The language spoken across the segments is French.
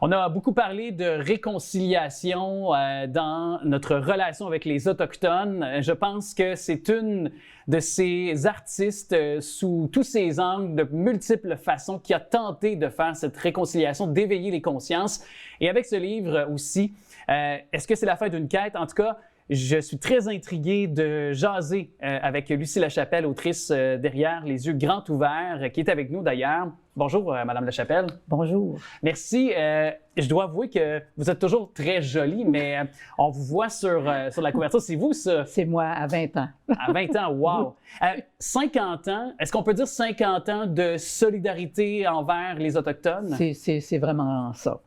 On a beaucoup parlé de réconciliation dans notre relation avec les Autochtones. Je pense que c'est une de ces artistes sous tous ses angles, de multiples façons, qui a tenté de faire cette réconciliation, d'éveiller les consciences. Et avec ce livre aussi, est-ce que c'est la fin d'une quête? En tout cas, je suis très intrigué de jaser avec Lucie Lachapelle, autrice derrière Les yeux grands ouverts, qui est avec nous d'ailleurs. Bonjour, Madame Lachapelle. Bonjour. Merci. Je dois avouer que vous êtes toujours très jolie, mais on vous voit sur la couverture. C'est vous, ça? C'est moi, à 20 ans. À 20 ans, wow! 50 ans, est-ce qu'on peut dire 50 ans de solidarité envers les Autochtones? C'est vraiment ça.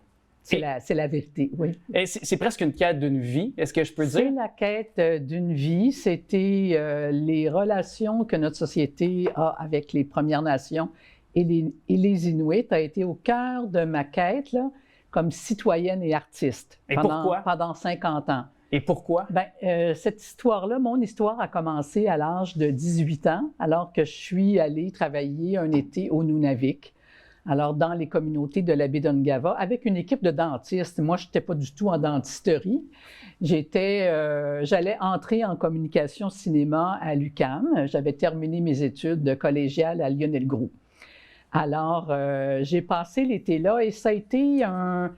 C'est la vérité, oui. C'est presque une quête d'une vie, est-ce que je peux dire? C'est la quête d'une vie. C'était les relations que notre société a avec les Premières Nations et les Inuits a été au cœur de ma quête là, comme citoyenne et artiste. Et pourquoi? Pendant 50 ans. Et pourquoi? Cette histoire-là, mon histoire a commencé à l'âge de 18 ans, alors que je suis allée travailler un été au Nunavik. Alors, dans les communautés de la baie d'Ungava, avec une équipe de dentistes. Moi, je n'étais pas du tout en dentisterie. J'allais entrer en communication cinéma à l'UQAM. J'avais terminé mes études de collégiale à Lionel-Groulx. Alors, j'ai passé l'été là et ça a été un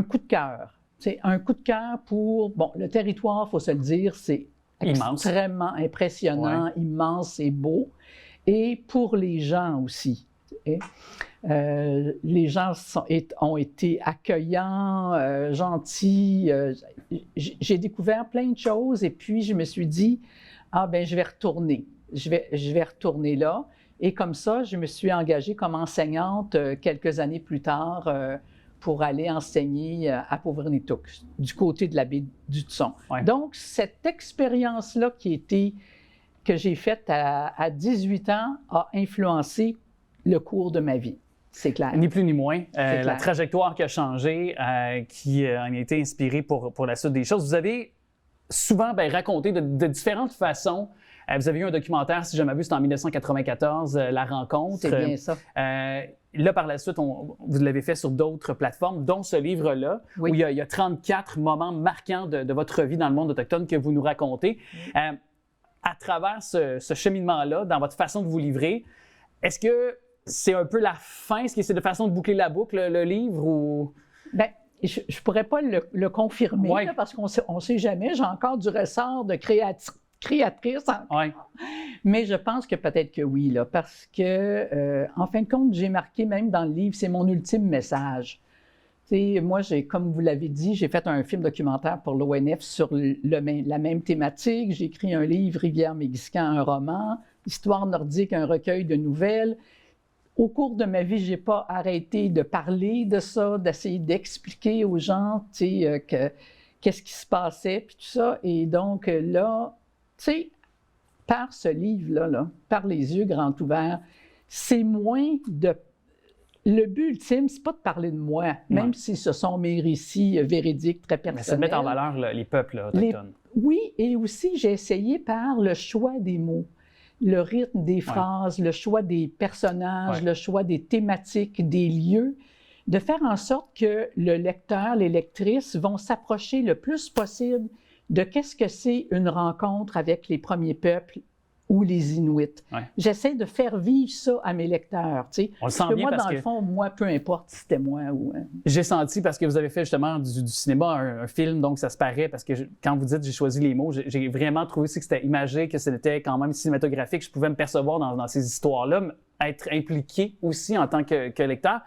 coup de cœur. C'est un coup de cœur pour... Bon, le territoire, il faut se le dire, c'est extrêmement impressionnant, ouais. Immense et beau. Et pour les gens aussi. Les gens ont été accueillants, gentils. J'ai découvert plein de choses et puis je me suis dit, je vais retourner. Je vais retourner là. Et comme ça, je me suis engagée comme enseignante quelques années plus tard pour aller enseigner à Pauvre-Nitouk, du côté de la baie du Tson. Ouais. Donc, cette expérience-là que j'ai faite à 18 ans a influencé le cours de ma vie. C'est clair. Ni plus ni moins. La trajectoire qui a changé, qui en a été inspirée pour la suite des choses. Vous avez souvent raconté de différentes façons. Vous avez eu un documentaire, si je ne m'abuse, c'était en 1994, La Rencontre. C'est bien ça. Là, par la suite, vous l'avez fait sur d'autres plateformes, dont ce livre-là, oui. Où il y a 34 moments marquants de votre vie dans le monde autochtone que vous nous racontez. Oui. À travers ce cheminement-là, dans votre façon de vous livrer, est-ce que c'est un peu la fin? Est-ce que c'est de façon de boucler la boucle, le livre? Ou... je ne pourrais pas le confirmer, ouais. Là, parce qu'on ne sait jamais. J'ai encore du ressort de créatrice encore. Ouais. Mais je pense que peut-être que oui, là, parce que, en fin de compte, j'ai marqué même dans le livre, c'est mon ultime message. T'sais, moi, comme vous l'avez dit, j'ai fait un film documentaire pour l'ONF sur la même thématique. J'ai écrit un livre, Rivière-Mégiscan, un roman, Histoire nordique, un recueil de nouvelles. Au cours de ma vie, je n'ai pas arrêté de parler de ça, d'essayer d'expliquer aux gens qu'est-ce qui se passait, puis tout ça. Et donc là, tu sais, par ce livre-là, par les yeux grands ouverts, c'est moins de... Le but ultime, c'est pas de parler de moi, même si ce sont mes récits véridiques, très personnels. Mais c'est de mettre en valeur les peuples autochtones. Oui, et aussi, j'ai essayé par le choix des mots. Le rythme des phrases, ouais. Le choix des personnages, ouais. Le choix des thématiques, des lieux, de faire en sorte que le lecteur, les lectrices vont s'approcher le plus possible de qu'est-ce que c'est une rencontre avec les premiers peuples ou les Inuits. Ouais. J'essaie de faire vivre ça à mes lecteurs. Tu sais. On le sent bien parce que... Moi, dans le fond, moi, peu importe si c'était moi ou... J'ai senti, parce que vous avez fait justement du cinéma, un film, donc ça se paraît, parce que quand vous dites « j'ai choisi les mots », j'ai vraiment trouvé aussi que c'était imagé, que c'était quand même cinématographique. Je pouvais me percevoir dans ces histoires-là, être impliqué aussi en tant que lecteur.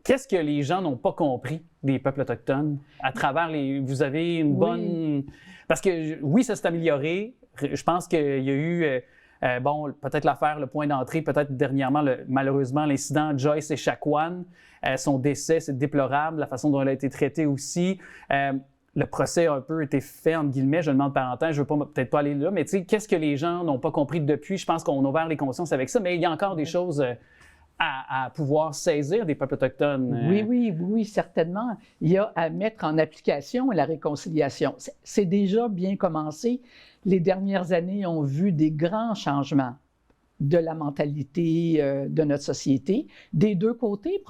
Qu'est-ce que les gens n'ont pas compris des peuples autochtones à travers les... Vous avez une bonne... Parce que oui, ça s'est amélioré. Je pense qu'il y a eu, peut-être l'affaire, le point d'entrée, peut-être dernièrement, malheureusement, l'incident Joyce Echaquan. Son décès, c'est déplorable, la façon dont elle a été traitée aussi. Le procès a un peu été fait, entre guillemets, je demande parenthèse, je ne veux peut-être pas aller là, mais tu sais, qu'est-ce que les gens n'ont pas compris depuis? Je pense qu'on a ouvert les consciences avec ça, mais il y a encore des choses... À pouvoir saisir des peuples autochtones. Oui, certainement. Il y a à mettre en application la réconciliation. C'est déjà bien commencé. Les dernières années ont vu des grands changements. de la mentalité de notre société. Des deux côtés,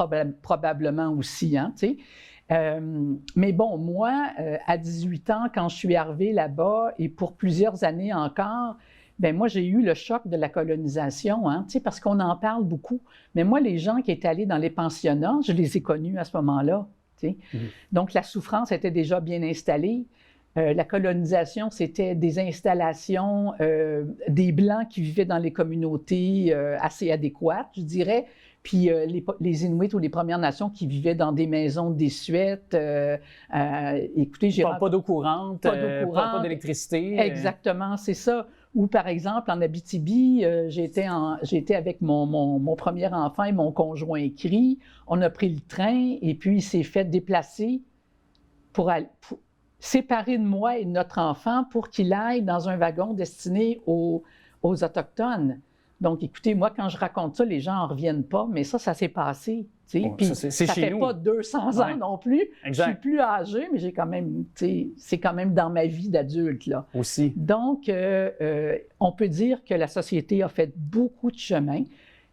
probablement aussi, hein, tu sais. Mais bon, moi, à 18 ans, quand je suis arrivée là-bas, et pour plusieurs années encore, bien, moi, j'ai eu le choc de la colonisation, hein, tu sais, parce qu'on en parle beaucoup. Mais moi, les gens qui étaient allés dans les pensionnats, je les ai connus à ce moment-là, tu sais. Donc, la souffrance était déjà bien installée. La colonisation, c'était des installations, des Blancs qui vivaient dans les communautés assez adéquates, je dirais, puis les Inuits ou les Premières Nations qui vivaient dans des maisons désuètes. Écoutez, j'ai pas d'eau courante, pas d'électricité. Exactement, c'est ça. Ou par exemple, en Abitibi, j'étais avec mon premier enfant et mon conjoint écrit. On a pris le train et puis il s'est fait déplacer pour séparer de moi et de notre enfant pour qu'il aille dans un wagon destiné aux Autochtones. Donc, écoutez, moi, quand je raconte ça, les gens n'en reviennent pas, mais ça s'est passé. Puis ça ne fait pas 200 ans non plus. Exact. Je suis plus âgée, mais j'ai quand même, c'est quand même dans ma vie d'adulte, là. Aussi. Donc, on peut dire que la société a fait beaucoup de chemin.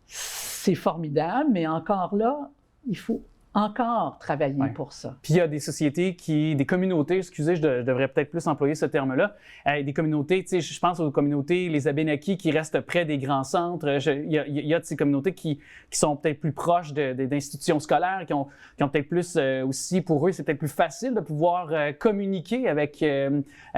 C'est formidable, mais encore là, il faut encore travailler pour ça. Puis il y a des sociétés des communautés, excusez, je devrais peut-être plus employer ce terme-là, des communautés, tu sais, je pense aux communautés, les Abénaquis qui restent près des grands centres. Il y a de ces communautés qui sont peut-être plus proches d'institutions scolaires, qui ont peut-être plus aussi, pour eux, c'est peut-être plus facile de pouvoir communiquer avec,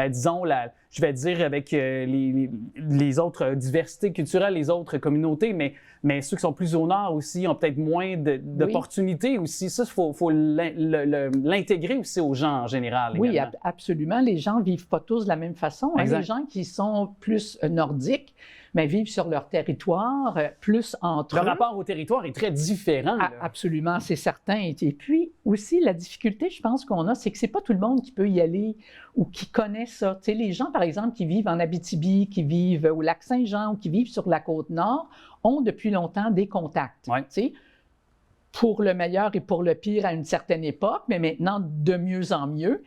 disons, je vais dire avec les autres diversités culturelles, les autres communautés, mais ceux qui sont plus au nord aussi ont peut-être moins d'opportunités aussi. Ça, il faut l'intégrer aussi aux gens en général. Oui, également. absolument. Les gens ne vivent pas tous de la même façon. Hein. Les gens qui sont plus nordiques, mais vivent sur leur territoire, plus entre eux. Le rapport au territoire est très différent. Absolument, c'est certain. Et puis aussi, la difficulté, je pense qu'on a, c'est que c'est pas tout le monde qui peut y aller ou qui connaît ça. Tu sais, les gens, par exemple, qui vivent en Abitibi, qui vivent au Lac-Saint-Jean ou qui vivent sur la Côte-Nord, ont depuis longtemps des contacts. Tu sais, pour le meilleur et pour le pire à une certaine époque, mais maintenant de mieux en mieux.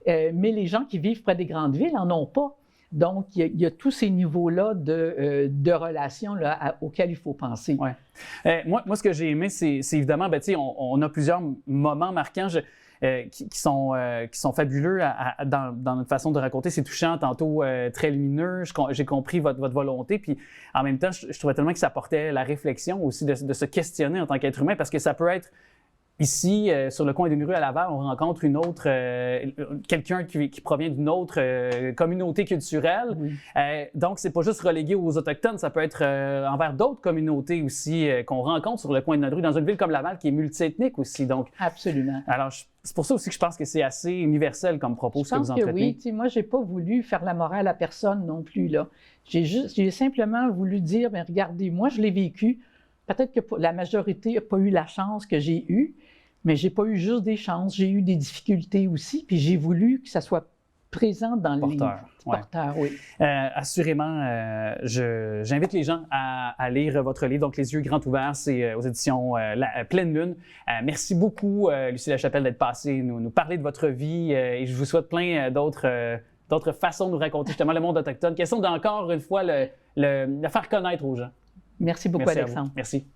Mais les gens qui vivent près des grandes villes n'en ont pas. Donc, il y a tous ces niveaux-là de relations là, auxquels il faut penser. Ouais. Moi, ce que j'ai aimé, c'est évidemment, ben, on a plusieurs moments marquants qui sont fabuleux dans notre façon de raconter. C'est touchant, tantôt très lumineux. J'ai compris votre volonté. Puis, en même temps, je trouvais tellement que ça apportait la réflexion aussi de se questionner en tant qu'être humain, parce que ça peut être ici, sur le coin d'une rue à Laval, on rencontre quelqu'un qui provient d'une autre communauté culturelle. Oui. Donc, c'est pas juste relégué aux Autochtones, ça peut être envers d'autres communautés aussi qu'on rencontre sur le coin de notre rue, dans une ville comme Laval qui est multiethnique aussi. Donc, absolument. Alors, c'est pour ça aussi que je pense que c'est assez universel comme propos, ce que vous entretenez. Oui, moi, j'ai pas voulu faire la morale à personne non plus, là. J'ai simplement voulu dire, bien, regardez, moi, je l'ai vécu. Peut-être que la majorité n'a pas eu la chance que j'ai eue, mais j'ai pas eu juste des chances, j'ai eu des difficultés aussi, puis j'ai voulu que ça soit présent dans le livre. Porteur, oui. Assurément, j'invite les gens à lire votre livre, donc Les yeux grands ouverts, c'est aux éditions Pleine Lune. Merci beaucoup, Lucie Lachapelle, d'être passée nous parler de votre vie et je vous souhaite plein d'autres façons de nous raconter justement le monde autochtone. Question d'encore une fois le faire connaître aux gens. Merci beaucoup, Alexandre. Merci.